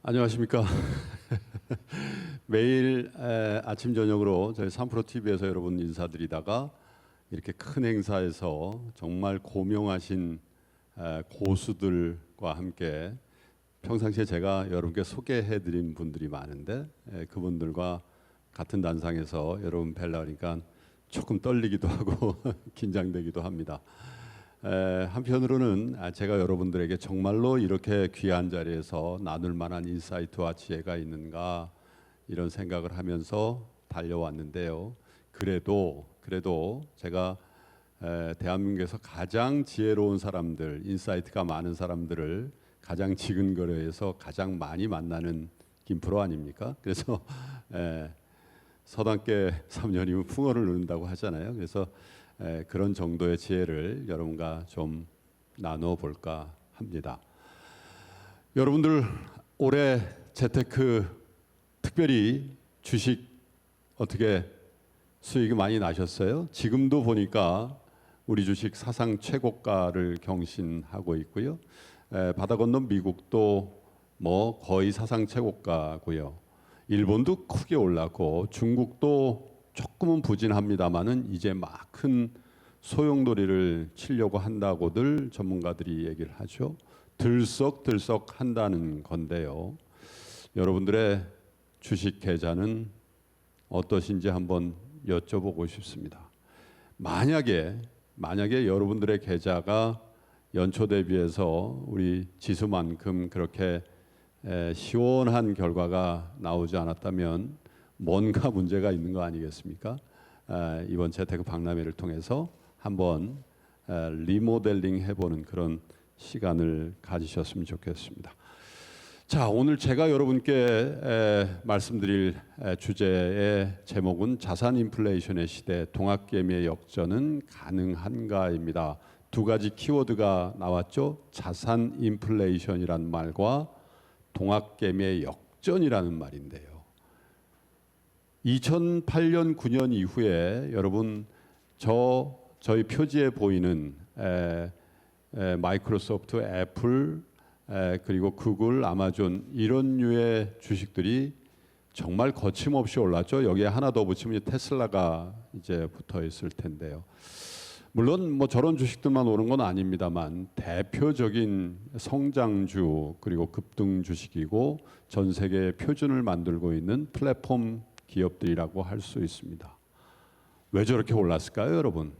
안녕하십니까. 매일 아침 저녁으로 저희 3프로TV에서 여러분 인사드리다가 이렇게 큰 행사에서 정말 고명하신 고수들과 함께 평상시에 제가 여러분께 소개해드린 분들이 많은데 그분들과 같은 단상에서 여러분 뵈려 하니까 조금 떨리기도 하고 긴장되기도 합니다. 한편으로는 제가 여러분들에게 정말로 이렇게 귀한 자리에서 나눌 만한 인사이트와 지혜가 있는가 이런 생각을 하면서 달려왔는데요. 그래도 제가 대한민국에서 가장 지혜로운 사람들, 인사이트가 많은 사람들을 가장 지근거려에서 가장 많이 만나는 김프로 아닙니까? 그래서 서당계 3년이면 풍어를 누른다고 하잖아요. 그래서 그런 정도의 지혜를 여러분과 좀 나눠 볼까 합니다. 여러분들 올해 재테크 특별히 주식 어떻게 수익이 많이 나셨어요? 지금도 보니까 우리 주식 사상 최고가를 경신하고 있고요. 바다 건너 미국도 뭐 거의 사상 최고가고요. 일본도 크게 올랐고 중국도 조금은 부진합니다만은 이제 막 큰 소용돌이를 치려고 한다고들 전문가들이 얘기를 하죠. 들썩들썩 한다는 건데요. 여러분들의 주식 계좌는 어떠신지 한번 여쭤보고 싶습니다. 만약에 여러분들의 계좌가 연초 대비해서 우리 지수만큼 그렇게 시원한 결과가 나오지 않았다면 뭔가 문제가 있는 거 아니겠습니까? 이번 재테크 박람회를 통해서 한번 리모델링 해보는 그런 시간을 가지셨으면 좋겠습니다. 자, 오늘 제가 여러분께 말씀드릴 주제의 제목은 자산 인플레이션의 시대, 동학개미의 역전은 가능한가입니다. 두 가지 키워드가 나왔죠. 자산 인플레이션이란 말과 동학개미의 역전이라는 말인데요. 2008년 9년 이후에 여러분 저희 표지에 보이는 마이크로소프트, 애플, 그리고 구글, 아마존 이런 류의 주식들이 정말 거침없이 올랐죠. 여기에 하나 더 붙이면 테슬라가 이제 붙어 있을 텐데요. 물론 뭐 저런 주식들만 오른 건 아닙니다만 대표적인 성장주 그리고 급등 주식이고 전 세계의 표준을 만들고 있는 플랫폼 기업들이라고 할 수 있습니다. 왜 저렇게 올랐을까요, 여러분?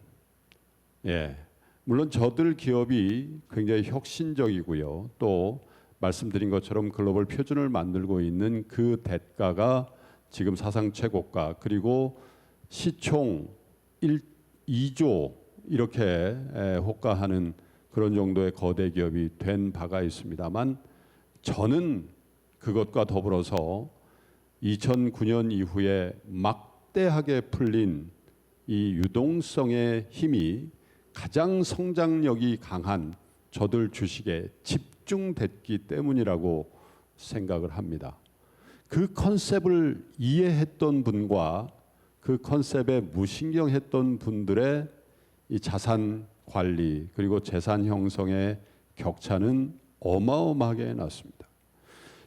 물론 저들 기업이 굉장히 혁신적이고요. 또 말씀드린 것처럼 글로벌 표준을 만들고 있는 그 대가가 지금 사상 최고가 그리고 시총 2조 이렇게 호가하는 그런 정도의 거대 기업이 된 바가 있습니다만 저는 그것과 더불어서 2009년 이후에 막대하게 풀린 이 유동성의 힘이 가장 성장력이 강한 저들 주식에 집중됐기 때문이라고 생각을 합니다. 그 컨셉을 이해했던 분과 그 컨셉에 무신경했던 분들의 이 자산 관리 그리고 재산 형성의 격차는 어마어마하게 났습니다.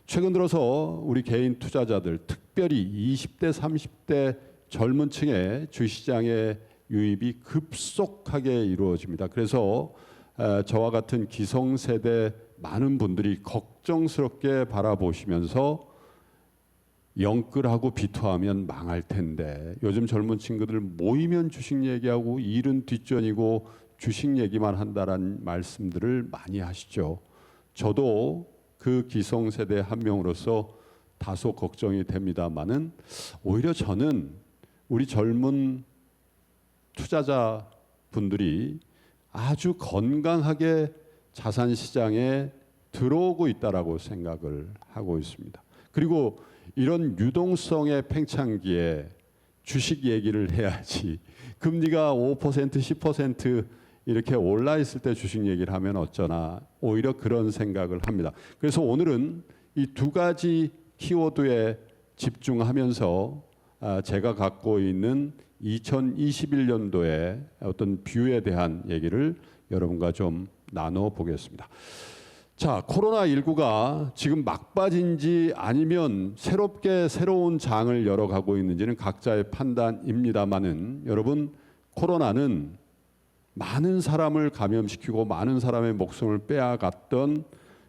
최근 들어서 우리 개인 투자자들 특별히 20대 30대 젊은 층의 주시장의 유입이 급속하게 이루어집니다. 그래서 저와 같은 기성세대 많은 분들이 걱정스럽게 바라보시면서 영끌하고 비토하면 망할 텐데 요즘 젊은 친구들 모이면 주식 얘기하고 일은 뒷전이고 주식 얘기만 한다라는 말씀들을 많이 하시죠. 저도 그 기성세대 한 명으로서 다소 걱정이 됩니다만은 오히려 저는 우리 젊은 투자자 분들이 아주 건강하게 자산 시장에 들어오고 있다라고 생각을 하고 있습니다. 그리고 이런 유동성의 팽창기에 주식 얘기를 해야지 금리가 5% 10% 이렇게 올라 있을 때 주식 얘기를 하면 어쩌나 오히려 그런 생각을 합니다. 그래서 오늘은 이 두 가지 키워드에 집중하면서 제가 갖고 있는 2021년도의 어떤 뷰에 대한 얘기를 여러분과 좀 나눠 보겠습니다. 자, 코로나19가 지금 막바지인지 아니면 새롭게 새로운 장을 열어가고 있는지는 각자의 판단입니다만은 여러분, 코로나는 많은 사람을 감염시키고 많은 사람의 목숨을 빼앗았던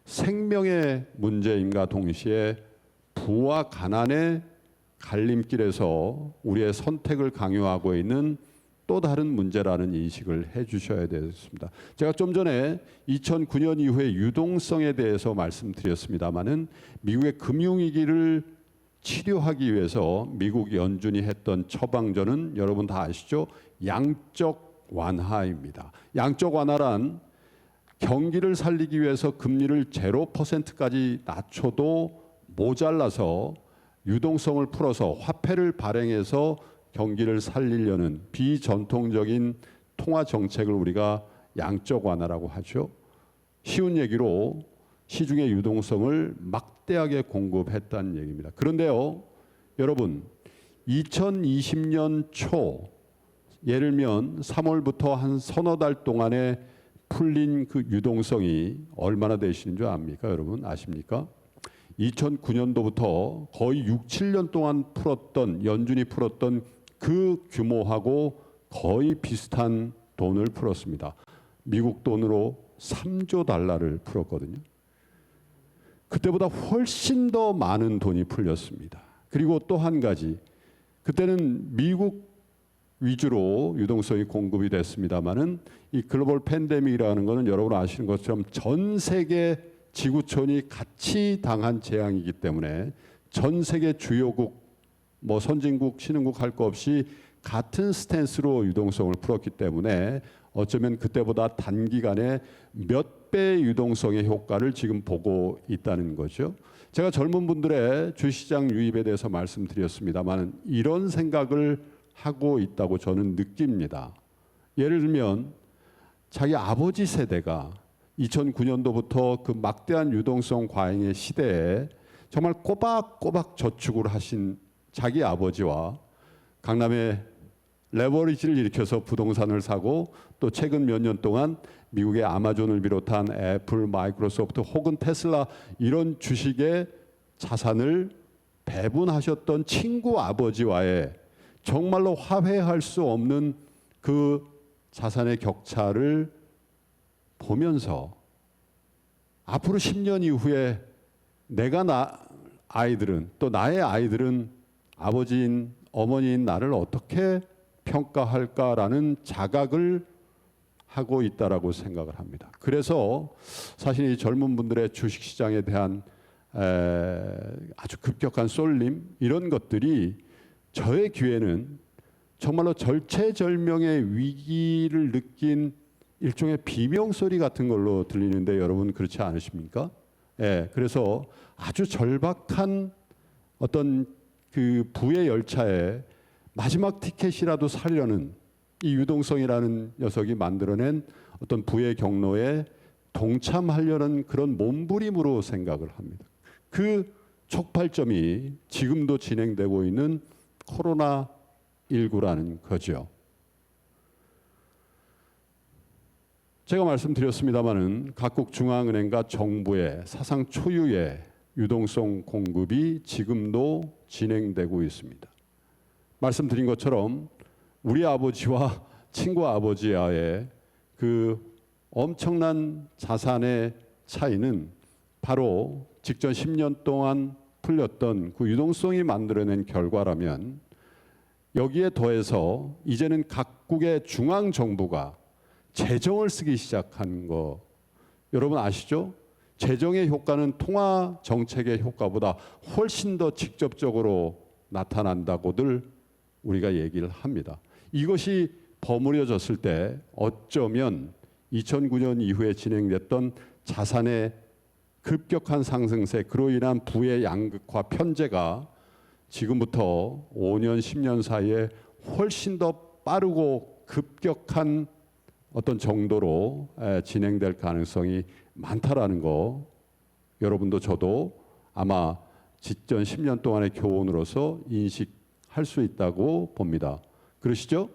생명의 문제임과 동시에 부와 가난의 갈림길에서 우리의 선택을 강요하고 있는 또 다른 문제라는 인식을 해주셔야 되겠습니다. 제가 좀 전에 2009년 이후의 유동성에 대해서 말씀드렸습니다마는 미국의 금융위기를 치료하기 위해서 미국 연준이 했던 처방전은 여러분 다 아시죠? 양적 완화입니다. 양적 완화란 경기를 살리기 위해서 금리를 0%까지 낮춰도 모자라서 유동성을 풀어서 화폐를 발행해서 경기를 살리려는 비전통적인 통화 정책을 우리가 양적 완화라고 하죠. 쉬운 얘기로 시중의 유동성을 막대하게 공급했다는 얘기입니다. 그런데요, 여러분, 2020년 초 예를 들면 3월부터 한 서너 달 동안에 풀린 그 유동성이 얼마나 되시는 줄 압니까? 여러분 아십니까? 2009년도부터 거의 6, 7년 동안 풀었던 연준이 풀었던 그 규모하고 거의 비슷한 돈을 풀었습니다. 미국 돈으로 3조 달러를 풀었거든요. 그때보다 훨씬 더 많은 돈이 풀렸습니다. 그리고 또 한 가지, 그때는 미국 위주로 유동성이 공급이 됐습니다만은 이 글로벌 팬데믹이라는 것은 여러분 아시는 것처럼 전 세계 지구촌이 같이 당한 재앙이기 때문에 전 세계 주요국 뭐 선진국, 신흥국 할 거 없이 같은 스탠스로 유동성을 풀었기 때문에 어쩌면 그때보다 단기간에 몇 배의 유동성의 효과를 지금 보고 있다는 거죠. 제가 젊은 분들의 주시장 유입에 대해서 말씀드렸습니다만 이런 생각을 하고 있다고 저는 느낍니다. 예를 들면 자기 아버지 세대가 2009년도부터 그 막대한 유동성 과잉의 시대에 정말 꼬박꼬박 저축을 하신 자기 아버지와 강남에 레버리지를 일으켜서 부동산을 사고 또 최근 몇 년 동안 미국의 아마존을 비롯한 애플, 마이크로소프트 혹은 테슬라 이런 주식의 자산을 배분하셨던 친구 아버지와의 정말로 화해할 수 없는 그 자산의 격차를 보면서 앞으로 10년 이후에 아이들은 또 나의 아이들은 아버지인 어머니인 나를 어떻게 평가할까라는 자각을 하고 있다라고 생각을 합니다. 그래서 사실 이 젊은 분들의 주식시장에 대한 아주 급격한 쏠림 이런 것들이 저의 귀에는 정말로 절체절명의 위기를 느낀 일종의 비명소리 같은 걸로 들리는데 여러분 그렇지 않으십니까? 예, 그래서 아주 절박한 어떤 그 부의 열차에 마지막 티켓이라도 사려는 이 유동성이라는 녀석이 만들어낸 어떤 부의 경로에 동참하려는 그런 몸부림으로 생각을 합니다. 그 촉발점이 지금도 진행되고 있는 코로나19라는 거죠. 제가 말씀드렸습니다마는 각국 중앙은행과 정부의 사상 초유의 유동성 공급이 지금도 진행되고 있습니다. 말씀드린 것처럼 우리 아버지와 친구 아버지와의 그 엄청난 자산의 차이는 바로 직전 10년 동안 풀렸던 그 유동성이 만들어낸 결과라면 여기에 더해서 이제는 각국의 중앙 정부가 재정을 쓰기 시작한 거 여러분 아시죠? 재정의 효과는 통화 정책의 효과보다 훨씬 더 직접적으로 나타난다고들 우리가 얘기를 합니다. 이것이 버무려졌을 때 어쩌면 2009년 이후에 진행됐던 자산의 급격한 상승세 그로 인한 부의 양극화 편제가 지금부터 5년, 10년 사이에 훨씬 더 빠르고 급격한 어떤 정도로 진행될 가능성이 많다라는 거 여러분도 저도 아마 직전 10년 동안의 교훈으로서 인식할 수 있다고 봅니다. 그러시죠?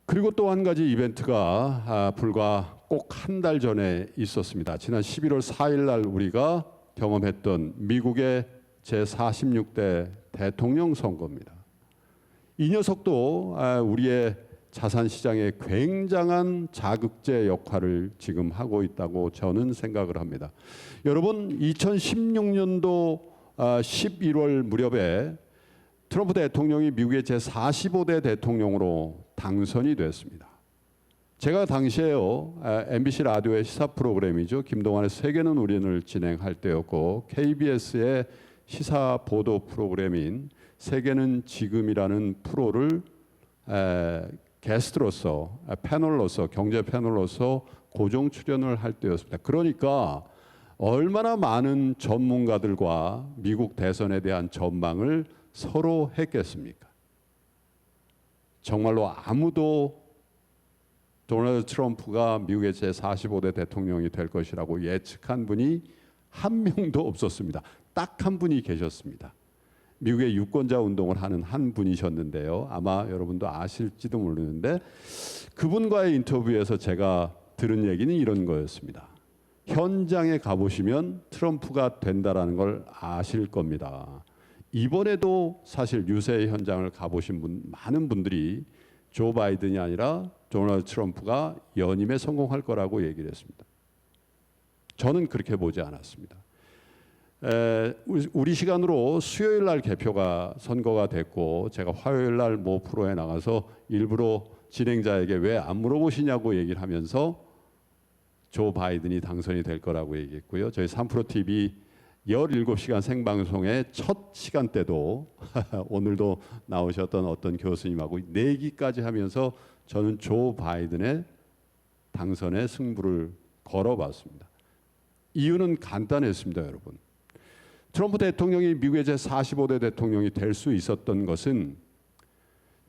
그리고 또 한 가지 이벤트가 불과 꼭 한 달 전에 있었습니다. 지난 11월 4일 날 우리가 경험했던 미국의 제46대 대통령 선거입니다. 이 녀석도 우리의 자산 시장에 굉장한 자극제 역할을 지금 하고 있다고 저는 생각을 합니다. 여러분, 2016년도 11월 무렵에 트럼프 대통령이 미국의 제45대 대통령으로 당선이 됐습니다. 제가 당시에요, MBC 라디오의 시사 프로그램이죠. 김동완의 세계는 우리를 진행할 때였고, KBS의 시사 보도 프로그램인 세계는 지금이라는 프로를 게스트로서, 패널로서, 경제 패널로서 고정 출연을 할 때였습니다. 그러니까 얼마나 많은 전문가들과 미국 대선에 대한 전망을 서로 했겠습니까? 정말로 아무도 도널드 트럼프가 미국의 제45대 대통령이 될 것이라고 예측한 분이 한 명도 없었습니다. 딱 한 분이 계셨습니다. 미국의 유권자 운동을 하는 한 분이셨는데요. 아마 여러분도 아실지도 모르는데 그분과의 인터뷰에서 제가 들은 얘기는 이런 거였습니다. 현장에 가보시면 트럼프가 된다라는 걸 아실 겁니다. 이번에도 사실 유세 현장을 가보신 많은 분들이 조 바이든이 아니라 도널드 트럼프가 연임에 성공할 거라고 얘기를 했습니다. 저는 그렇게 보지 않았습니다. 우리 시간으로 수요일 날 개표가 선거가 됐고 제가 화요일 날 모 프로에 나가서 일부러 진행자에게 왜 안 물어보시냐고 얘기를 하면서 조 바이든이 당선이 될 거라고 얘기했고요. 저희 3프로 TV 17시간 생방송의 첫 시간대도 오늘도 나오셨던 어떤 교수님하고 내기까지 하면서 저는 조 바이든의 당선의 승부를 걸어봤습니다. 이유는 간단했습니다, 여러분. 트럼프 대통령이 미국의 제45대 대통령이 될 수 있었던 것은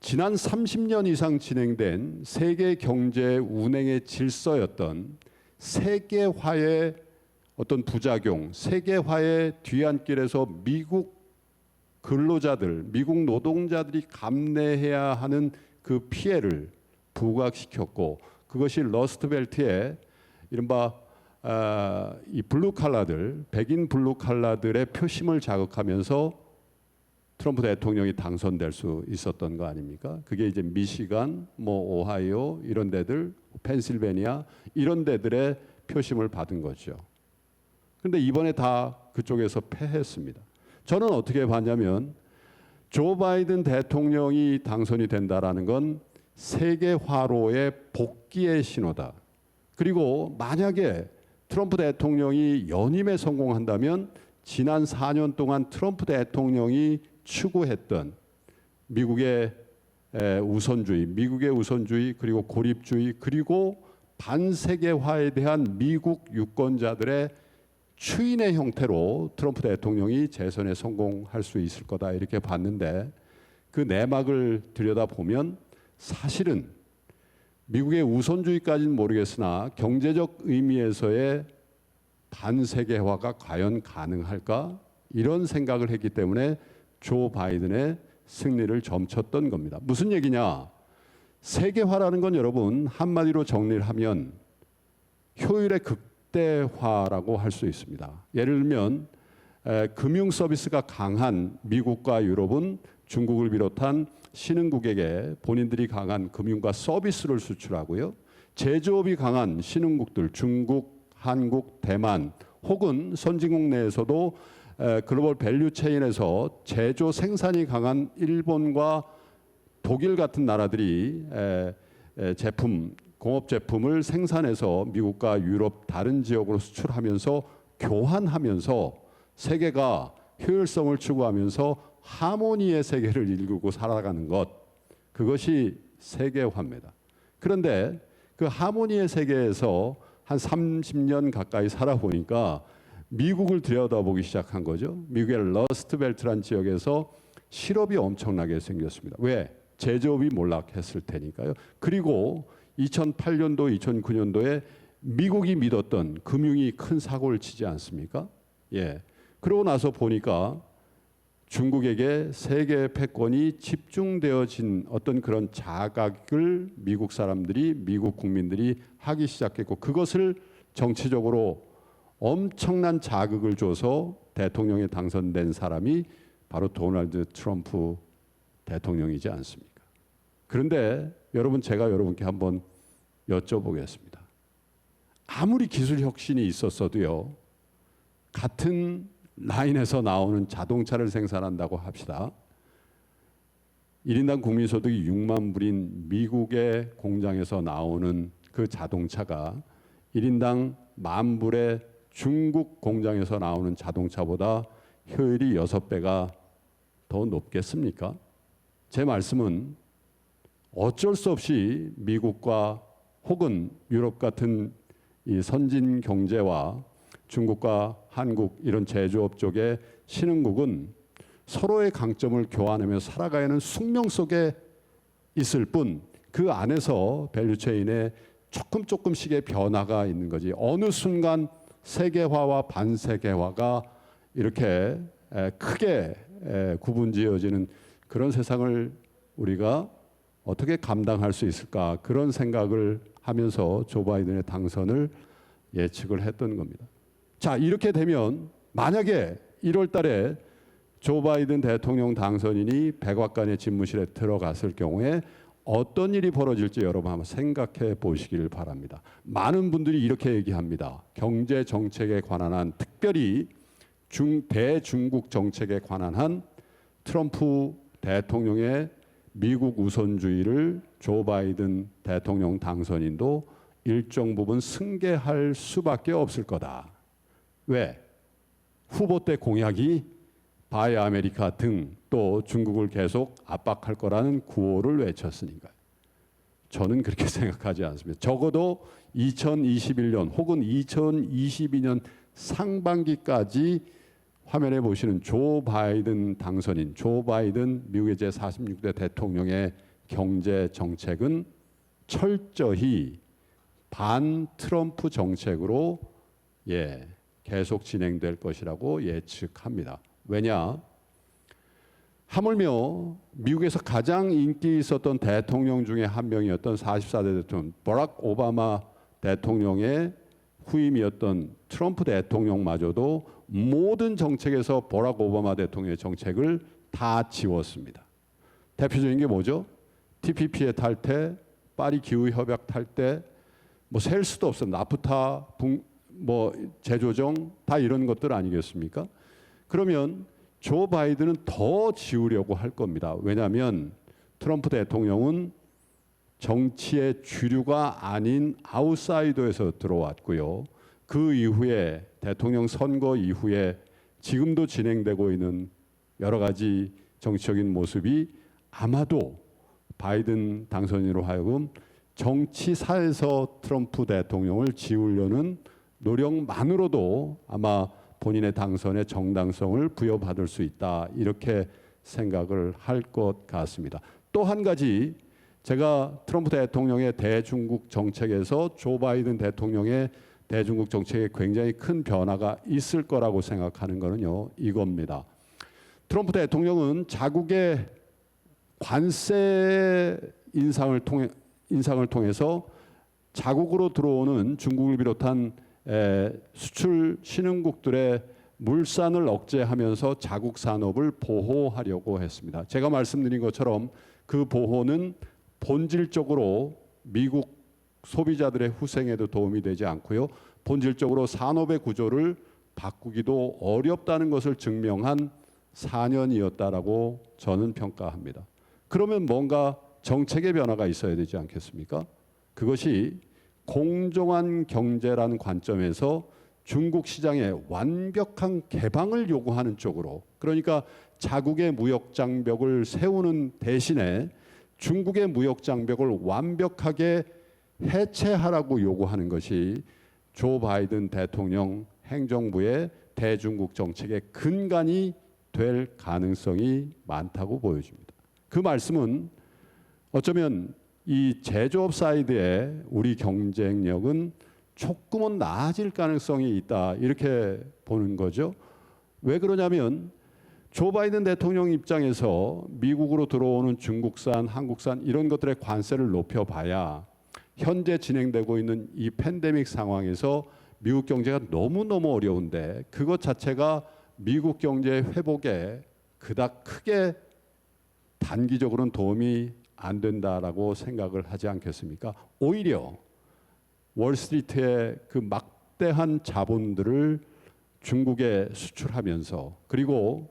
지난 30년 이상 진행된 세계 경제 운행의 질서였던 세계화의 어떤 부작용, 세계화의 뒤안길에서 미국 근로자들, 미국 노동자들이 감내해야 하는 그 피해를 부각시켰고 그것이 러스트벨트의 이른바 이 블루 칼라들, 백인 블루 칼라들의 표심을 자극하면서 트럼프 대통령이 당선될 수 있었던 거 아닙니까? 그게 이제 미시간, 오하이오 이런 데들, 펜실베니아 이런 데들의 표심을 받은 거죠. 그런데 이번에 다 그쪽에서 패했습니다. 저는 어떻게 봤냐면 조 바이든 대통령이 당선이 된다라는 건 세계화로의 복귀의 신호다. 그리고 만약에 트럼프 대통령이 연임에 성공한다면 지난 4년 동안 트럼프 대통령이 추구했던 미국의 우선주의 그리고 고립주의 그리고 반세계화에 대한 미국 유권자들의 추인의 형태로 트럼프 대통령이 재선에 성공할 수 있을 거다 이렇게 봤는데 그 내막을 들여다보면 사실은 미국의 우선주의까지는 모르겠으나 경제적 의미에서의 반세계화가 과연 가능할까? 이런 생각을 했기 때문에 조 바이든의 승리를 점쳤던 겁니다. 무슨 얘기냐? 세계화라는 건 여러분 한마디로 정리를 하면 효율의 극대화라고 할 수 있습니다. 예를 들면 금융 서비스가 강한 미국과 유럽은 중국을 비롯한 신흥국에게 본인들이 강한 금융과 서비스를 수출하고요. 제조업이 강한 신흥국들, 중국, 한국, 대만 혹은 선진국 내에서도 글로벌 밸류 체인에서 제조 생산이 강한 일본과 독일 같은 나라들이 공업 제품을 생산해서 미국과 유럽 다른 지역으로 수출하면서 교환하면서 세계가 효율성을 추구하면서 하모니의 세계를 일구고 살아가는 것, 그것이 세계화입니다. 그런데 그 하모니의 세계에서 한 30년 가까이 살아보니까 미국을 들여다보기 시작한 거죠. 미국의 러스트벨트란 지역에서 실업이 엄청나게 생겼습니다. 왜? 제조업이 몰락했을 테니까요. 그리고 2008년도, 2009년도에 미국이 믿었던 금융이 큰 사고를 치지 않습니까? 예. 그러고 나서 보니까 중국에게 세계 패권이 집중되어진 어떤 그런 자각을 미국 사람들이, 미국 국민들이 하기 시작했고, 그것을 정치적으로 엄청난 자극을 줘서 대통령에 당선된 사람이 바로 도널드 트럼프 대통령이지 않습니까? 그런데 여러분, 제가 여러분께 한번 여쭤보겠습니다. 아무리 기술 혁신이 있었어도요, 같은 라인에서 나오는 자동차를 생산한다고 합시다. 1인당 국민소득이 6만 불인 미국의 공장에서 나오는 그 자동차가 1인당 10,000불의 중국 공장에서 나오는 자동차보다 효율이 6배가 더 높겠습니까? 제 말씀은 어쩔 수 없이 미국과 혹은 유럽 같은 이 선진 경제와 중국과 한국 이런 제조업 쪽의 신흥국은 서로의 강점을 교환하며 살아가야 하는 숙명 속에 있을 뿐, 그 안에서 밸류체인에 조금씩의 변화가 있는 거지. 어느 순간 세계화와 반세계화가 이렇게 크게 구분지어지는 그런 세상을 우리가 어떻게 감당할 수 있을까, 그런 생각을 하면서 조 바이든의 당선을 예측을 했던 겁니다. 자, 이렇게 되면 만약에 1월 달에 조 바이든 대통령 당선인이 백악관의 집무실에 들어갔을 경우에 어떤 일이 벌어질지 여러분 한번 생각해 보시길 바랍니다. 많은 분들이 이렇게 얘기합니다. 경제 정책에 관한 한, 특별히 대중국 정책에 관한 한 트럼프 대통령의 미국 우선주의를 조 바이든 대통령 당선인도 일정 부분 승계할 수밖에 없을 거다. 왜? 후보 때 공약이 바이 아메리카 등 또 중국을 계속 압박할 거라는 구호를 외쳤으니까요. 저는 그렇게 생각하지 않습니다. 적어도 2021년 혹은 2022년 상반기까지 화면에 보시는 조 바이든 당선인, 조 바이든 미국의 제46대 대통령의 경제 정책은 철저히 반 트럼프 정책으로 계속 진행될 것이라고 예측합니다. 왜냐? 하물며 미국에서 가장 인기 있었던 대통령 중에 한 명이었던 44대 대통령 버락 오바마 대통령의 후임이었던 트럼프 대통령마저도 모든 정책에서 버락 오바마 대통령의 정책을 다 지웠습니다. 대표적인 게 뭐죠? TPP의 탈퇴, 파리 기후 협약 탈퇴, 뭐 셀 수도 없어. 나프타, 재조정 다 이런 것들 아니겠습니까? 그러면 조 바이든은 더 지우려고 할 겁니다. 왜냐하면 트럼프 대통령은 정치의 주류가 아닌 아웃사이더에서 들어왔고요. 그 이후에 대통령 선거 이후에 지금도 진행되고 있는 여러 가지 정치적인 모습이 아마도 바이든 당선인으로 하여금 정치사에서 트럼프 대통령을 지우려는 노력만으로도 아마 본인의 당선의 정당성을 부여받을 수 있다, 이렇게 생각을 할 것 같습니다. 또 한 가지, 제가 트럼프 대통령의 대중국 정책에서 조 바이든 대통령의 대중국 정책에 굉장히 큰 변화가 있을 거라고 생각하는 거는요, 이겁니다. 트럼프 대통령은 자국의 관세 인상을 통해서 자국으로 들어오는 중국을 비롯한 수출 신흥국들의 물산을 억제하면서 자국 산업을 보호하려고 했습니다. 제가 말씀드린 것처럼 그 보호는 본질적으로 미국 소비자들의 후생에도 도움이 되지 않고요. 본질적으로 산업의 구조를 바꾸기도 어렵다는 것을 증명한 4년이었다라고 저는 평가합니다. 그러면 뭔가 정책의 변화가 있어야 되지 않겠습니까? 그것이 공정한 경제라는 관점에서 중국 시장의 완벽한 개방을 요구하는 쪽으로, 그러니까 자국의 무역 장벽을 세우는 대신에 중국의 무역 장벽을 완벽하게 해체하라고 요구하는 것이 조 바이든 대통령 행정부의 대중국 정책의 근간이 될 가능성이 많다고 보여집니다. 그 말씀은 어쩌면 이 제조업 사이드의 우리 경쟁력은 조금은 나아질 가능성이 있다, 이렇게 보는 거죠. 왜 그러냐면 조 바이든 대통령 입장에서 미국으로 들어오는 중국산, 한국산 이런 것들의 관세를 높여봐야 현재 진행되고 있는 이 팬데믹 상황에서 미국 경제가 너무너무 어려운데 그것 자체가 미국 경제 회복에 그닥 크게 단기적으로는 도움이 안 된다라고 생각을 하지 않겠습니까? 오히려 월스트리트의 그 막대한 자본들을 중국에 수출하면서 그리고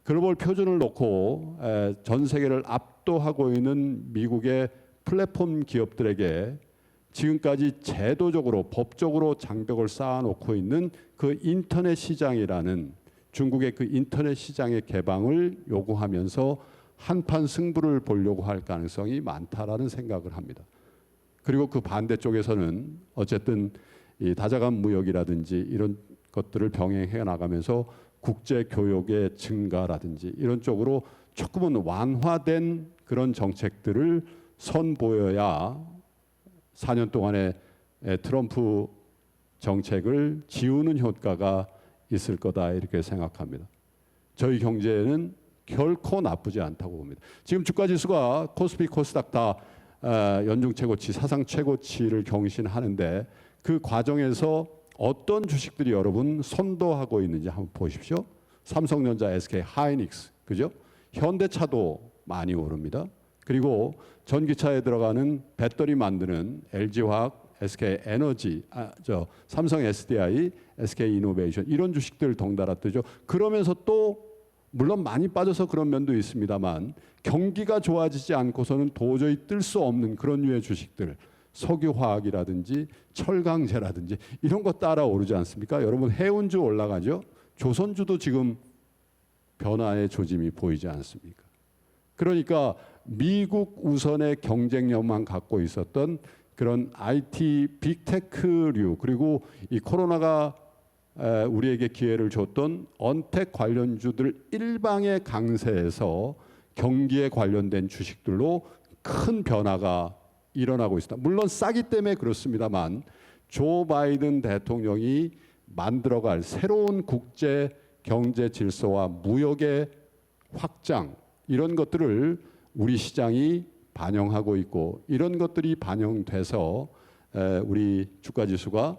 글로벌 표준을 놓고 전 세계를 압도하고 있는 미국의 플랫폼 기업들에게 지금까지 제도적으로 법적으로 장벽을 쌓아놓고 있는 그 인터넷 시장이라는 중국의 그 인터넷 시장의 개방을 요구하면서 한판 승부를 보려고 할 가능성이 많다라는 생각을 합니다. 그리고 그 반대쪽에서는 어쨌든 이 다자간 무역이라든지 이런 것들을 병행해 나가면서 국제 교역의 증가라든지 이런 쪽으로 조금은 완화된 그런 정책들을 선보여야 4년 동안의 트럼프 정책을 지우는 효과가 있을 거다 이렇게 생각합니다. 저희 경제는 결코 나쁘지 않다고 봅니다. 지금 주가지수가 코스피, 코스닥 다 연중 최고치, 사상 최고치를 경신하는데 그 과정에서 어떤 주식들이 여러분 선도하고 있는지 한번 보십시오. 삼성전자, SK 하이닉스, 그죠? 현대차도 많이 오릅니다. 그리고 전기차에 들어가는 배터리 만드는 LG화학, SK 에너지, 삼성 SDI, SK 이노베이션 이런 주식들 덩달아 뜨죠. 그러면서 또 물론 많이 빠져서 그런 면도 있습니다만 경기가 좋아지지 않고서는 도저히 뜰 수 없는 그런 류의 주식들, 석유화학이라든지 철강제라든지 이런 거 따라 오르지 않습니까? 여러분 해운주 올라가죠. 조선주도 지금 변화의 조짐이 보이지 않습니까? 그러니까 미국 우선의 경쟁력만 갖고 있었던 그런 IT 빅테크류 그리고 이 코로나가 우리에게 기회를 줬던 언택 관련주들 일방의 강세에서 경기에 관련된 주식들로 큰 변화가 일어나고 있습니다. 물론 싸기 때문에 그렇습니다만 조 바이든 대통령이 만들어갈 새로운 국제 경제 질서와 무역의 확장 이런 것들을 우리 시장이 반영하고 있고 이런 것들이 반영돼서 우리 주가지수가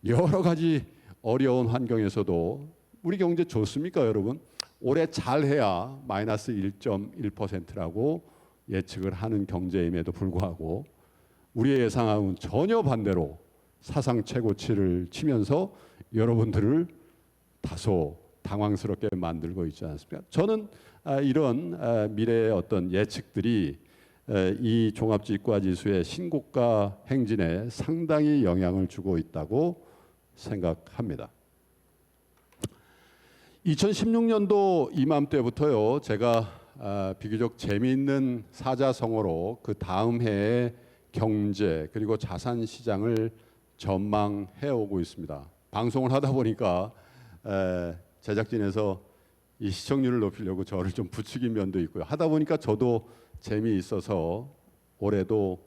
여러 가지 어려운 환경에서도 우리 경제 좋습니까, 여러분? 올해 잘해야 마이너스 1.1%라고 예측을 하는 경제임에도 불구하고 우리의 예상하고는 전혀 반대로 사상 최고치를 치면서 여러분들을 다소 당황스럽게 만들고 있지 않습니까? 저는 이런 미래의 어떤 예측들이 이 종합지수의 신고가 행진에 상당히 영향을 주고 있다고 생각합니다. 2016년도 이맘때부터요, 제가 비교적 재미있는 사자성어로 그 다음 해의 경제 그리고 자산 시장을 전망해 오고 있습니다. 방송을 하다 보니까 제작진에서 이 시청률을 높이려고 저를 좀 부추긴 면도 있고요. 하다 보니까 저도 재미있어서 올해도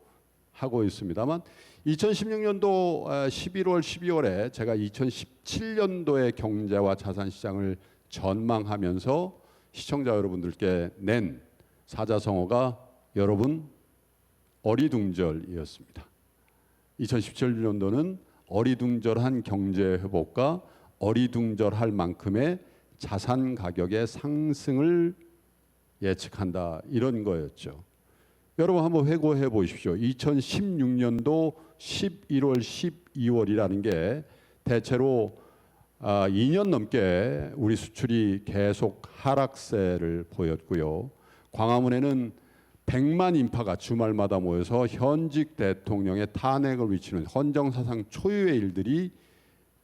하고 있습니다만 2016년도 11월, 12월에 제가 2017년도의 경제와 자산 시장을 전망하면서 시청자 여러분들께 낸 사자성어가 여러분 어리둥절이었습니다. 2017년도는 어리둥절한 경제 회복과 어리둥절할 만큼의 자산 가격의 상승을 예측한다 이런 거였죠. 여러분 한번 회고해 보십시오. 2016년도 11월, 12월이라는 게 대체로 2년 넘게 우리 수출이 계속 하락세를 보였고요. 광화문에는 100만 인파가 주말마다 모여서 현직 대통령의 탄핵을 외치는 헌정사상 초유의 일들이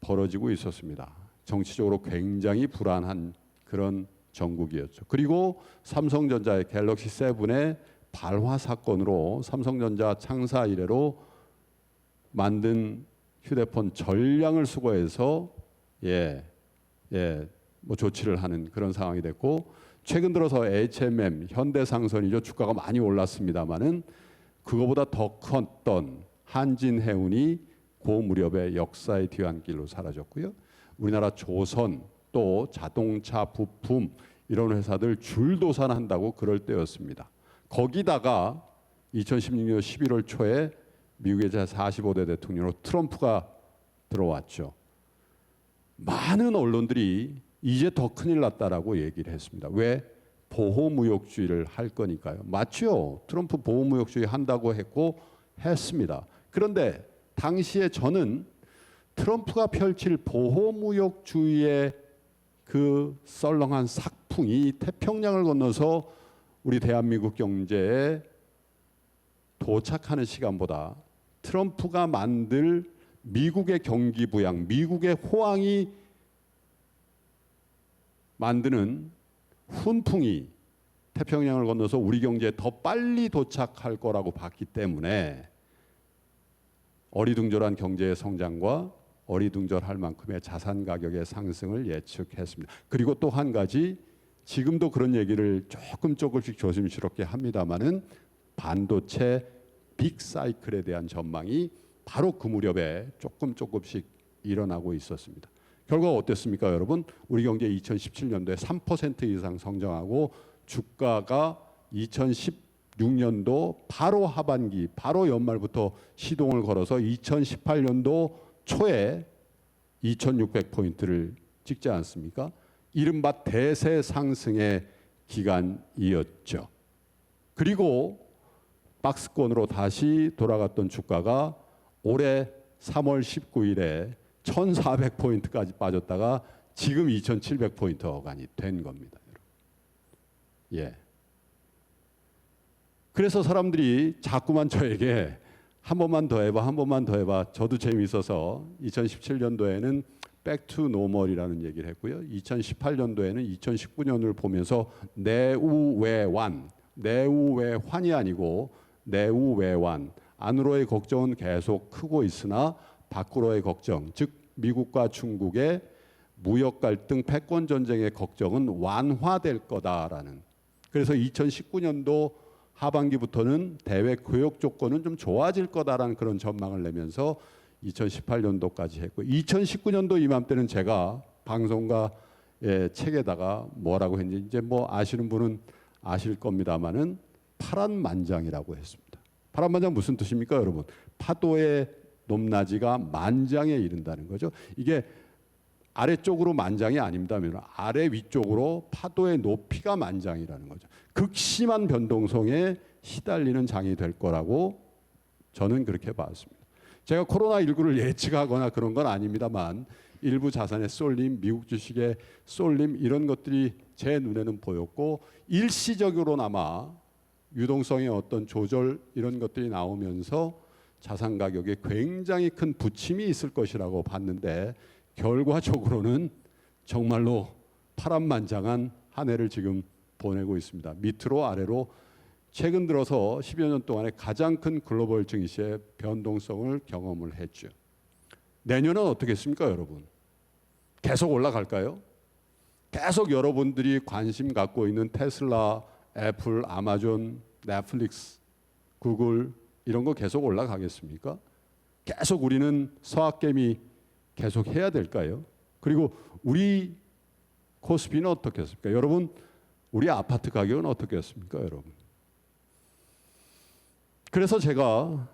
벌어지고 있었습니다. 정치적으로 굉장히 불안한 그런 정국이었죠. 그리고 삼성전자의 갤럭시 7의 발화 사건으로 삼성전자 창사 이래로 만든 휴대폰 전량을 수거해서 조치를 하는 그런 상황이 됐고 최근 들어서 HMM 현대상선이죠. 주가가 많이 올랐습니다만은 그거보다 더 컸던 한진해운이 그 무렵에 역사의 뒤안길로 사라졌고요. 우리나라 조선 또 자동차 부품 이런 회사들 줄도산한다고 그럴 때였습니다. 거기다가 2016년 11월 초에 미국의 제45대 대통령으로 트럼프가 들어왔죠. 많은 언론들이 이제 더 큰일 났다라고 얘기를 했습니다. 왜? 보호무역주의를 할 거니까요. 맞죠? 트럼프 보호무역주의 한다고 했고 했습니다. 그런데 당시에 저는 트럼프가 펼칠 보호무역주의의 그 썰렁한 삭풍이 태평양을 건너서 우리 대한민국 경제에 도착하는 시간보다 트럼프가 만들 미국의 경기 부양, 미국의 호황이 만드는 훈풍이 태평양을 건너서 우리 경제에 더 빨리 도착할 거라고 봤기 때문에 어리둥절한 경제의 성장과 어리둥절할 만큼의 자산 가격의 상승을 예측했습니다. 그리고 또 한 가지, 지금도 그런 얘기를 조금씩 조심스럽게 합니다마는 반도체 빅사이클에 대한 전망이 바로 그 무렵에 조금씩 일어나고 있었습니다. 결과가 어땠습니까, 여러분? 우리 경제 2017년도에 3% 이상 성장하고 주가가 2016년도 바로 하반기, 바로 연말부터 시동을 걸어서 2018년도 초에 2600포인트를 찍지 않습니까? 이른바 대세 상승의 기간이었죠. 그리고 박스권으로 다시 돌아갔던 주가가 올해 3월 19일에 1400포인트까지 빠졌다가 지금 2700포인트 어간이 된 겁니다. 예. 그래서 사람들이 자꾸만 저에게 한 번만 더 해봐, 한 번만 더 해봐. 저도 재미있어서 2017년도에는 백투 노멀이라는 얘기를 했고요. 2018년도에는 2019년을 보면서 내우외환, 내우외환이 아니고 내우외환, 안으로의 걱정은 계속 크고 있으나 밖으로의 걱정, 즉 미국과 중국의 무역 갈등, 패권 전쟁의 걱정은 완화될 거다라는. 그래서 2019년도 하반기부터는 대외 교역 조건은 좀 좋아질 거다라는 그런 전망을 내면서 2018년도까지 했고 2019년도 이맘때는 제가 방송가의 책에다가 뭐라고 했는지 이제 뭐 아시는 분은 아실 겁니다만은 파란만장이라고 했습니다. 파란만장 무슨 뜻입니까, 여러분? 파도의 높낮이가 만장에 이른다는 거죠. 이게 아래쪽으로 만장이 아닙니다면 아래 위쪽으로 파도의 높이가 만장이라는 거죠. 극심한 변동성에 시달리는 장이 될 거라고 저는 그렇게 봤습니다. 제가 코로나19를 예측하거나 그런 건 아닙니다만 일부 자산의 쏠림, 미국 주식의 쏠림 이런 것들이 제 눈에는 보였고 일시적으로나마 유동성의 어떤 조절 이런 것들이 나오면서 자산 가격에 굉장히 큰 부침이 있을 것이라고 봤는데 결과적으로는 정말로 파란만장한 한 해를 지금 보내고 있습니다. 밑으로 아래로 최근 들어서 10여 년 동안에 가장 큰 글로벌 증시의 변동성을 경험을 했죠. 내년은 어떻겠습니까, 여러분? 계속 올라갈까요? 계속 여러분들이 관심 갖고 있는 테슬라, 애플, 아마존, 넷플릭스, 구글 이런 거 계속 올라가겠습니까? 계속 우리는 서학개미 계속 해야 될까요? 그리고 우리 코스피는 어떻겠습니까? 여러분, 우리 아파트 가격은 어떻겠습니까, 여러분? 그래서 제가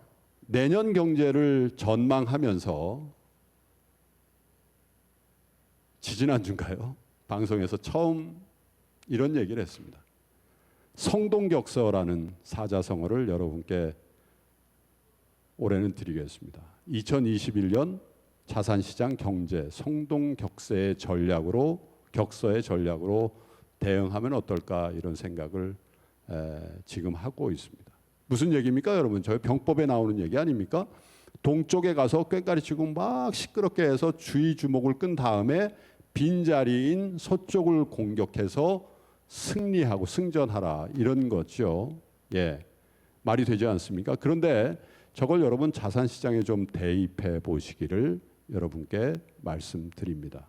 내년 경제를 전망하면서 지지난주인가요? 방송에서 처음 이런 얘기를 했습니다. 성동격서라는 사자성어를 여러분께 올해는 드리겠습니다. 2021년 자산시장 경제 성동격서의 전략으로 대응하면 어떨까 이런 생각을 지금 하고 있습니다. 무슨 얘기입니까, 여러분? 저희 병법에 나오는 얘기 아닙니까? 동쪽에 가서 꽹과리 치고 막 시끄럽게 해서 주의 주목을 끈 다음에 빈자리인 서쪽을 공격해서 승리하고 승전하라 이런 거죠. 예, 말이 되지 않습니까? 그런데 저걸 여러분 자산시장에 좀 대입해 보시기를 여러분께 말씀드립니다.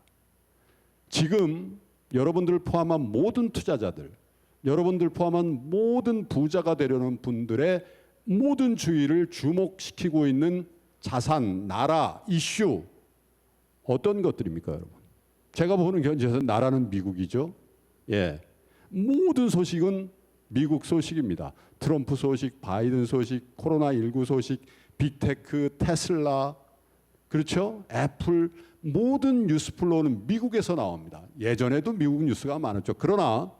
지금 여러분들 포함한 모든 투자자들, 여러분들 포함한 모든 부자가 되려는 분들의 모든 주의를 주목시키고 있는 자산, 나라, 이슈 어떤 것들입니까, 여러분? 제가 보는 현재에서 나라는 미국이죠. 예, 모든 소식은 미국 소식입니다. 트럼프 소식, 바이든 소식, 코로나19 소식, 빅테크, 테슬라, 그렇죠? 애플, 모든 뉴스 플로우는 미국에서 나옵니다. 예전에도 미국 뉴스가 많았죠. 그러나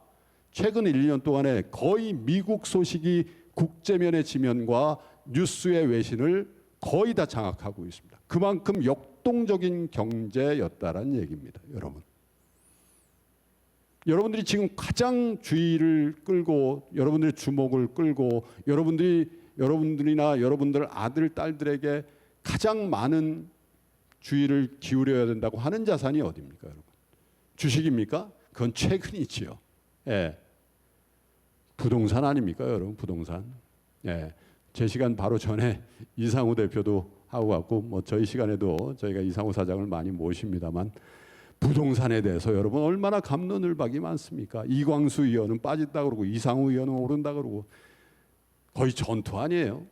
최근 1년 동안에 거의 미국 소식이 국제면의 지면과 뉴스의 외신을 거의 다 장악하고 있습니다. 그만큼 역동적인 경제였다라는 얘기입니다, 여러분. 여러분들이 지금 가장 주의를 끌고 여러분들의 주목을 끌고 여러분들이나 여러분들 아들, 딸들에게 가장 많은 주의를 기울여야 된다고 하는 자산이 어디입니까, 여러분? 주식입니까? 그건 최근이지요. 예. 부동산 아닙니까, 여러분? 부동산. 예. 제 시간 바로 전에 이상우 대표도 하고 갔고, 뭐 저희 시간에도 저희가 이상우 사장을 많이 모십니다만, 부동산에 대해서 여러분 얼마나 갑론을박이 많습니까? 이광수 의원은 빠진다 그러고 이상우 의원은 오른다 그러고 거의 전투 아니에요?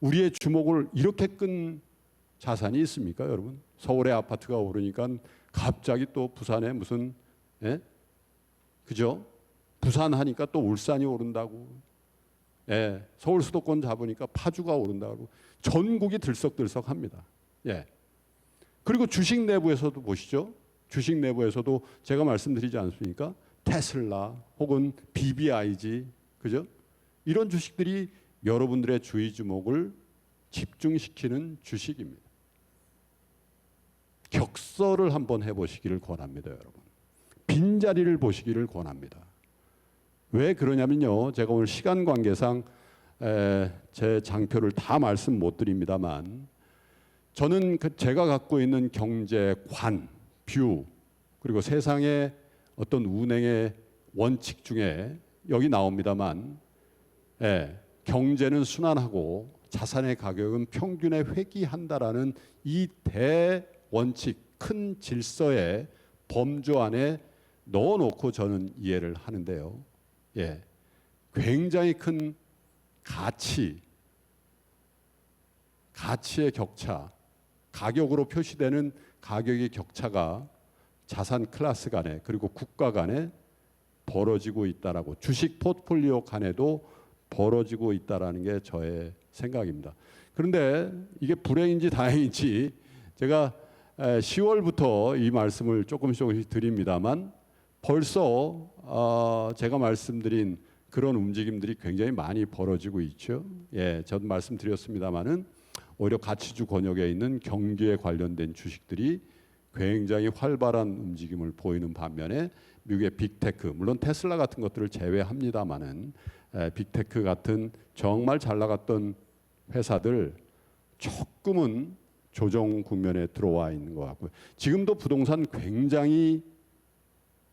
우리의 주목을 이렇게 끈 자산이 있습니까, 여러분? 서울의 아파트가 오르니까 갑자기 또 부산에 무슨, 예? 그죠? 부산 하니까 또 울산이 오른다고. 예. 서울 수도권 잡으니까 파주가 오른다고. 전국이 들썩들썩합니다. 예. 그리고 주식 내부에서도 보시죠. 주식 내부에서도 제가 말씀드리지 않습니까? 테슬라 혹은 BBIG, 그죠? 이런 주식들이 여러분들의 주의 주목을 집중시키는 주식입니다. 격서를 한번 해보시기를 권합니다, 여러분. 빈자리를 보시기를 권합니다. 왜 그러냐면요, 제가 오늘 시간 관계상 제 장표를 다 말씀 못 드립니다만, 저는 제가 갖고 있는 경제관, 뷰, 그리고 세상의 어떤 운행의 원칙 중에 여기 나옵니다만, 경제는 순환하고 자산의 가격은 평균에 회귀한다라는 이 대원칙, 큰 질서의 범주 안에 넣어놓고 저는 이해를 하는데요. 굉장히 큰 가치의 격차, 가격으로 표시되는 가격의 격차가 자산 클래스 간에 그리고 국가 간에 벌어지고 있다라고, 주식 포트폴리오 간에도 벌어지고 있다라는 게 저의 생각입니다. 그런데 이게 불행인지 다행인지 제가 10월부터 이 말씀을 조금씩 드립니다만, 벌써 제가 말씀드린 그런 움직임들이 굉장히 많이 벌어지고 있죠. 저도 말씀드렸습니다마는 오히려 가치주 권역에 있는 경기에 관련된 주식들이 굉장히 활발한 움직임을 보이는 반면에 미국의 빅테크, 물론 테슬라 같은 것들을 제외합니다마는 빅테크 같은 정말 잘 나갔던 회사들 조금은 조정 국면에 들어와 있는 것 같고요. 지금도 부동산 굉장히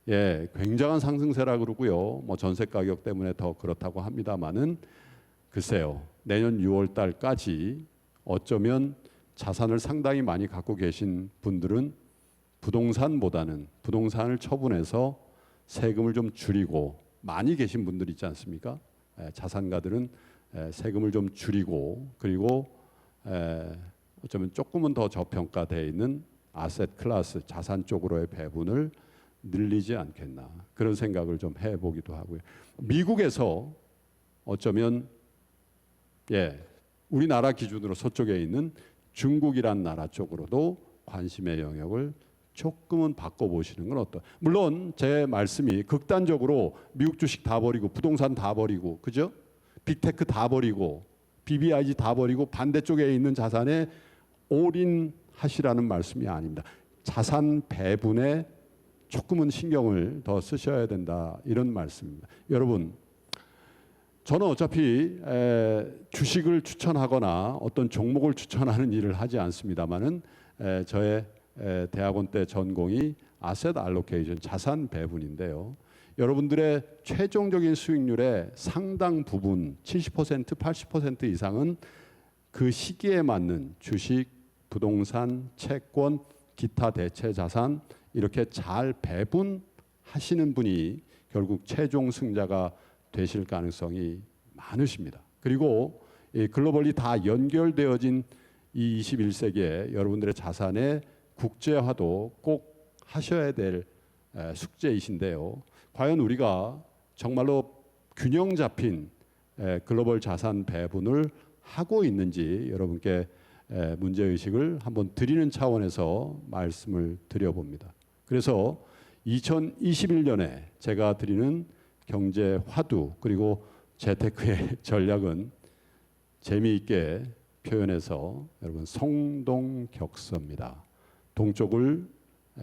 굉장한 상승세라 그러고요. 뭐 전세 가격 때문에 더 그렇다고 합니다마는 글쎄요. 내년 6월 달까지 어쩌면 자산을 상당히 많이 갖고 계신 분들은 부동산보다는 부동산을 처분해서 세금을 좀 줄이고, 많이 계신 분들 있지 않습니까? 자산가들은 세금을 좀 줄이고, 그리고 어쩌면 조금은 더 저평가되어 있는 아셋 클래스, 자산 쪽으로의 배분을 늘리지 않겠나, 그런 생각을 좀 해보기도 하고요. 미국에서 어쩌면 우리나라 기준으로 서쪽에 있는 중국이란 나라 쪽으로도 관심의 영역을 조금은 바꿔보시는 건 어떨? 물론 제 말씀이 극단적으로 미국 주식 다 버리고 부동산 다 버리고, 그죠? 빅테크 다 버리고 BBIG 다 버리고 반대쪽에 있는 자산에 올인하시라는 말씀이 아닙니다. 자산 배분에 조금은 신경을 더 쓰셔야 된다, 이런 말씀입니다. 여러분, 저는 어차피 주식을 추천하거나 어떤 종목을 추천하는 일을 하지 않습니다만은 저의 대학원 때 전공이 아셋 알로케이션, 자산 배분인데요. 여러분들의 최종적인 수익률의 상당 부분, 70%, 80% 이상은 그 시기에 맞는 주식, 부동산, 채권, 기타 대체 자산 이렇게 잘 배분하시는 분이 결국 최종 승자가 되실 가능성이 많으십니다. 그리고 글로벌리 다 연결되어진 이 21세기에 여러분들의 자산의 국제화도 꼭 하셔야 될 숙제이신데요. 과연 우리가 정말로 균형 잡힌 글로벌 자산 배분을 하고 있는지 여러분께 문제의식을 한번 드리는 차원에서 말씀을 드려봅니다. 그래서 2021년에 제가 드리는 경제 화두 그리고 재테크의 전략은 재미있게 표현해서 여러분 성동격서입니다. 동쪽을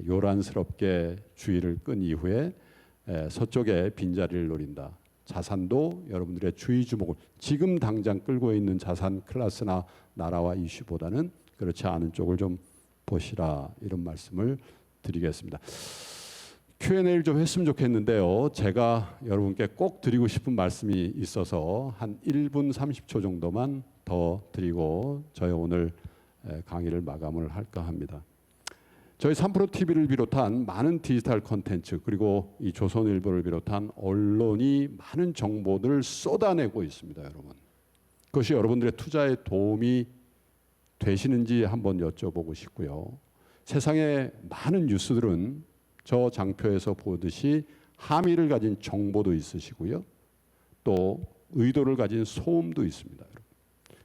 요란스럽게 주의를 끈 이후에 서쪽에 빈자리를 노린다. 자산도 여러분들의 주의 주목을 지금 당장 끌고 있는 자산 클래스나 나라와 이슈보다는 그렇지 않은 쪽을 좀 보시라, 이런 말씀을 드리겠습니다. Q&A를 좀 했으면 좋겠는데요. 제가 여러분께 꼭 드리고 싶은 말씀이 있어서 한 1분 30초 정도만 더 드리고 저희 오늘 강의를 마감을 할까 합니다. 저희 3프로TV를 비롯한 많은 디지털 콘텐츠 그리고 이 조선일보를 비롯한 언론이 많은 정보들을 쏟아내고 있습니다. 여러분, 그것이 여러분들의 투자에 도움이 되시는지 한번 여쭤보고 싶고요. 세상의 많은 뉴스들은 저 장표에서 보듯이 함의를 가진 정보도 있으시고요, 또 의도를 가진 소음도 있습니다. 여러분,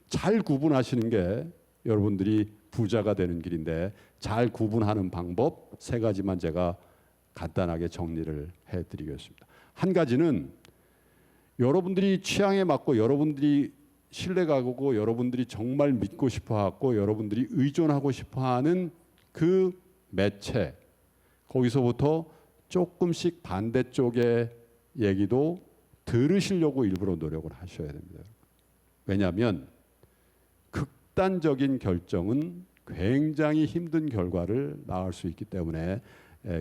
잘 구분하시는 게 여러분들이 부자가 되는 길인데, 잘 구분하는 방법 세 가지만 제가 간단하게 정리를 해드리겠습니다. 한 가지는 여러분들이 취향에 맞고 여러분들이 신뢰가고 여러분들이 정말 믿고 싶어하고 여러분들이 의존하고 싶어하는 그 매체, 거기서부터 조금씩 반대쪽의 얘기도 들으시려고 일부러 노력을 하셔야 됩니다. 왜냐하면 극단적인 결정은 굉장히 힘든 결과를 낳을 수 있기 때문에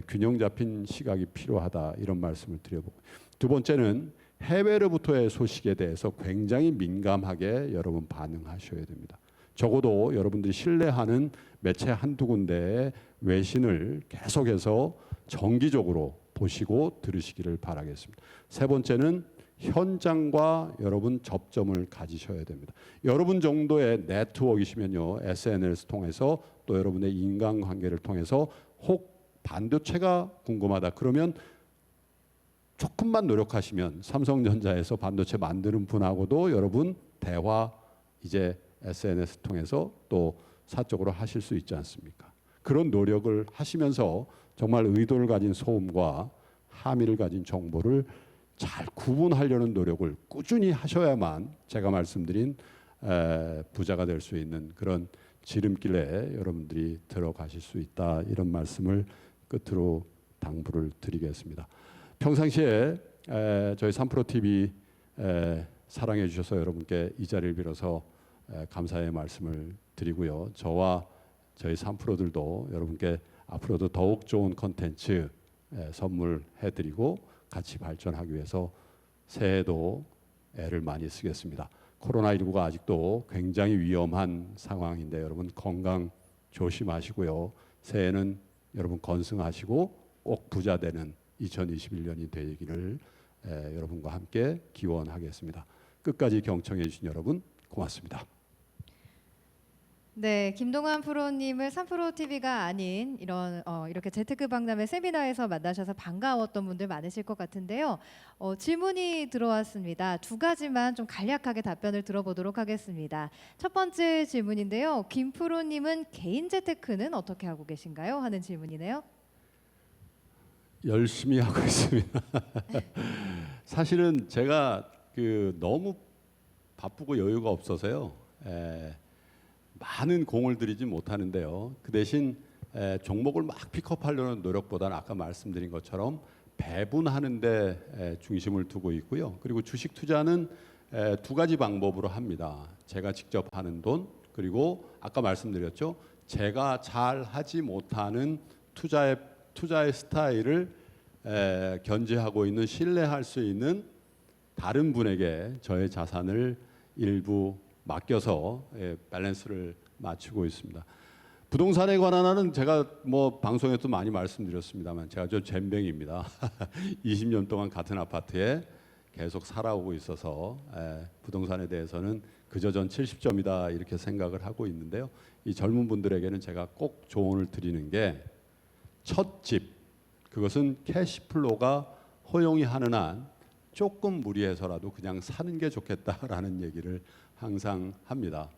균형 잡힌 시각이 필요하다, 이런 말씀을 드려보고, 두 번째는 해외로부터의 소식에 대해서 굉장히 민감하게 여러분 반응하셔야 됩니다. 적어도 여러분들이 신뢰하는 매체 한두 군데의 외신을 계속해서 정기적으로 보시고 들으시기를 바라겠습니다. 세 번째는 현장과 여러분 접점을 가지셔야 됩니다. 여러분 정도의 네트워크이시면요, SNS 통해서 또 여러분의 인간관계를 통해서 혹 반도체가 궁금하다 그러면 조금만 노력하시면 삼성전자에서 반도체 만드는 분하고도 여러분 대화 이제 SNS 통해서 또 사적으로 하실 수 있지 않습니까? 그런 노력을 하시면서 정말 의도를 가진 소음과 함의를 가진 정보를 잘 구분하려는 노력을 꾸준히 하셔야만 제가 말씀드린 부자가 될 수 있는 그런 지름길에 여러분들이 들어가실 수 있다, 이런 말씀을 끝으로 당부를 드리겠습니다. 평상시에 저희 3프로TV 사랑해 주셔서 여러분께 이 자리를 빌어서 감사의 말씀을 드리고요. 저와 저희 3프로들도 여러분께 앞으로도 더욱 좋은 컨텐츠 선물해 드리고 같이 발전하기 위해서 새해도 애를 많이 쓰겠습니다. 코로나19가 아직도 굉장히 위험한 상황인데 여러분 건강 조심하시고요. 새해는 여러분 건승하시고 꼭 부자 되는 2021년이 되기를 여러분과 함께 기원하겠습니다. 끝까지 경청해 주신 여러분 고맙습니다. 네, 김동완 프로님을 3프로TV가 아닌 이렇게 재테크 박람회 세미나에서 만나셔서 반가웠던 분들 많으실 것 같은데요. 질문이 들어왔습니다. 두 가지만 좀 간략하게 답변을 들어보도록 하겠습니다. 첫 번째 질문인데요. 김 프로님은 개인 재테크는 어떻게 하고 계신가요? 하는 질문이네요. 열심히 하고 있습니다. 사실은 제가 너무 바쁘고 여유가 없어서요. 많은 공을 들이지 못하는데요. 그 대신 종목을 막 픽업하려는 노력보다는 아까 말씀드린 것처럼 배분하는 데 중심을 두고 있고요. 그리고 주식 투자는 두 가지 방법으로 합니다. 제가 직접 하는 돈, 그리고 아까 말씀드렸죠. 제가 잘 하지 못하는 투자의 스타일을 견지하고 있는, 신뢰할 수 있는 다른 분에게 저의 자산을 일부 맡겨서 밸런스를 맞추고 있습니다. 부동산에 관한 한은 제가 방송에도 많이 말씀드렸습니다만 제가 좀 젬병입니다. 20년 동안 같은 아파트에 계속 살아오고 있어서 부동산에 대해서는 그저 전 70점이다 이렇게 생각을 하고 있는데요. 이 젊은 분들에게는 제가 꼭 조언을 드리는 게 첫 집, 그것은 캐시플로가 허용이 하는 한 조금 무리해서라도 그냥 사는 게 좋겠다라는 얘기를 항상 합니다.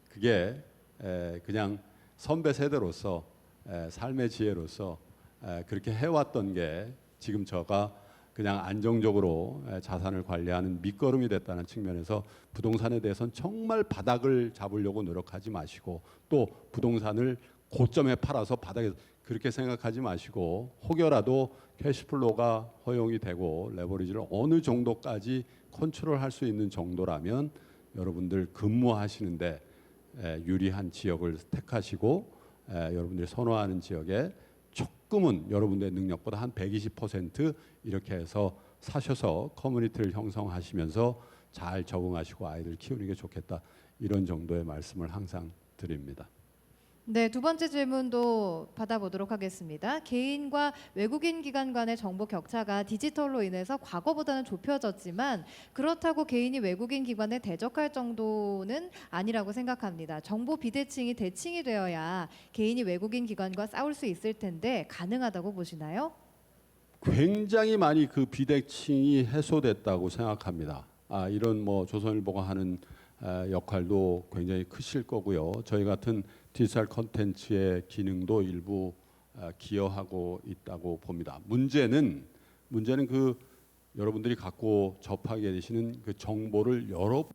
그게 그냥 선배 세대로서 삶의 지혜로서 그렇게 해왔던 게 지금 저가 그냥 안정적으로 자산을 관리하는 밑거름이 됐다는 측면에서 부동산에 대해서는 정말 바닥을 잡으려고 노력하지 마시고 또 부동산을 고점에 팔아서 바닥에 그렇게 생각하지 마시고 혹여라도 캐시플로우가 허용이 되고 레버리지를 어느 정도까지 컨트롤할 수 있는 정도라면 여러분들 근무하시는데 유리한 지역을 택하시고 여러분들이 선호하는 지역에 조금은 여러분들의 능력보다 한 120% 이렇게 해서 사셔서 커뮤니티를 형성하시면서 잘 적응하시고 아이들 키우는 게 좋겠다. 이런 정도의 말씀을 항상 드립니다. 네, 두 번째 질문도 받아보도록 하겠습니다. 개인과 외국인 기관 간의 정보 격차가 디지털로 인해서 과거보다는 좁혀졌지만 그렇다고 개인이 외국인 기관에 대적할 정도는 아니라고 생각합니다. 정보 비대칭이 대칭이 되어야 개인이 외국인 기관과 싸울 수 있을 텐데 가능하다고 보시나요? 굉장히 많이 그 비대칭이 해소됐다고 생각합니다. 이런 뭐 조선일보가 하는 역할도 굉장히 크실 거고요. 저희 같은 디지털 콘텐츠의 기능도 일부 기여하고 있다고 봅니다. 문제는 그 여러분들이 갖고 접하게 되시는 그 정보를 여러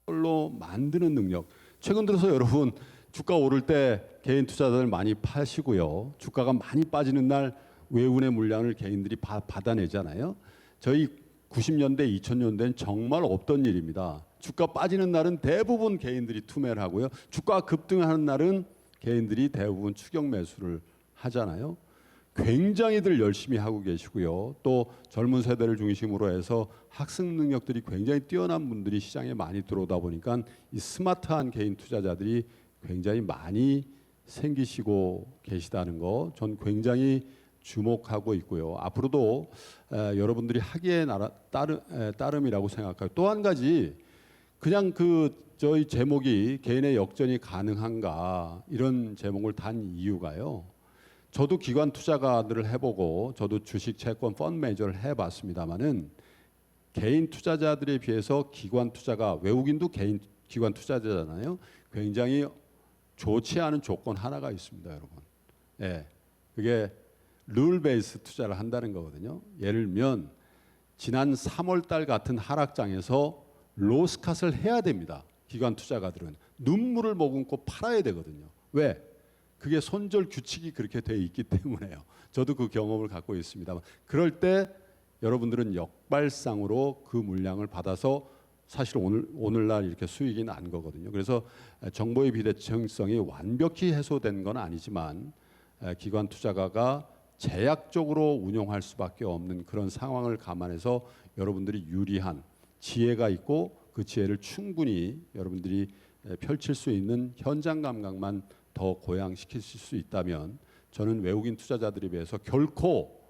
걸로 만드는 능력. 최근 들어서 여러분 주가 오를 때 개인 투자자들 많이 파시고요. 주가가 많이 빠지는 날 외운의 물량을 개인들이 받아내잖아요. 저희 90년대, 2000년대는 정말 없던 일입니다. 주가 빠지는 날은 대부분 개인들이 투매를 하고요. 주가가 급등하는 날은 개인들이 대부분 추격 매수를 하잖아요. 굉장히들 열심히 하고 계시고요. 또 젊은 세대를 중심으로 해서 학습 능력들이 굉장히 뛰어난 분들이 시장에 많이 들어오다 보니까 이 스마트한 개인 투자자들이 굉장히 많이 생기시고 계시다는 거 전 굉장히 주목하고 있고요. 앞으로도 여러분들이 하기에 따름이라고 생각하고 또 한 가지 그냥 저희 제목이 개인의 역전이 가능한가 이런 제목을 단 이유가요. 저도 기관 투자가들을 해보고 저도 주식, 채권, 펀드 매니저를 해봤습니다만은 개인 투자자들에 비해서 기관 투자가 외국인도 기관 투자자잖아요. 굉장히 좋지 않은 조건 하나가 있습니다, 여러분. 그게 룰 베이스 투자를 한다는 거거든요. 예를 들면 지난 3월 달 같은 하락장에서 로스컷을 해야 됩니다. 기관 투자가들은 눈물을 머금고 팔아야 되거든요. 왜? 그게 손절 규칙이 그렇게 돼 있기 때문에요. 저도 그 경험을 갖고 있습니다. 그럴 때 여러분들은 역발상으로 그 물량을 받아서 사실 오늘날 이렇게 수익이 난 거거든요. 그래서 정보의 비대칭성이 완벽히 해소된 건 아니지만 기관 투자가가 제약적으로 운용할 수밖에 없는 그런 상황을 감안해서 여러분들이 유리한 지혜가 있고 그 지혜를 충분히 여러분들이 펼칠 수 있는 현장 감각만 더 고양시킬 수 있다면 저는 외국인 투자자들에 비해서 결코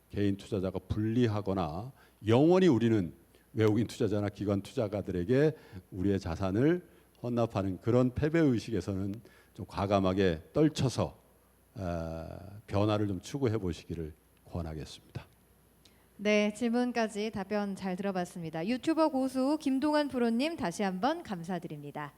개인 투자자가 불리하거나 영원히 우리는 외국인 투자자나 기관 투자가들에게 우리의 자산을 헌납하는 그런 패배 의식에서는 좀 과감하게 떨쳐서 변화를 좀 추구해 보시기를 권하겠습니다. 네, 질문까지 답변 잘 들어봤습니다. 유튜버 고수 김동완 프로님 다시 한번 감사드립니다.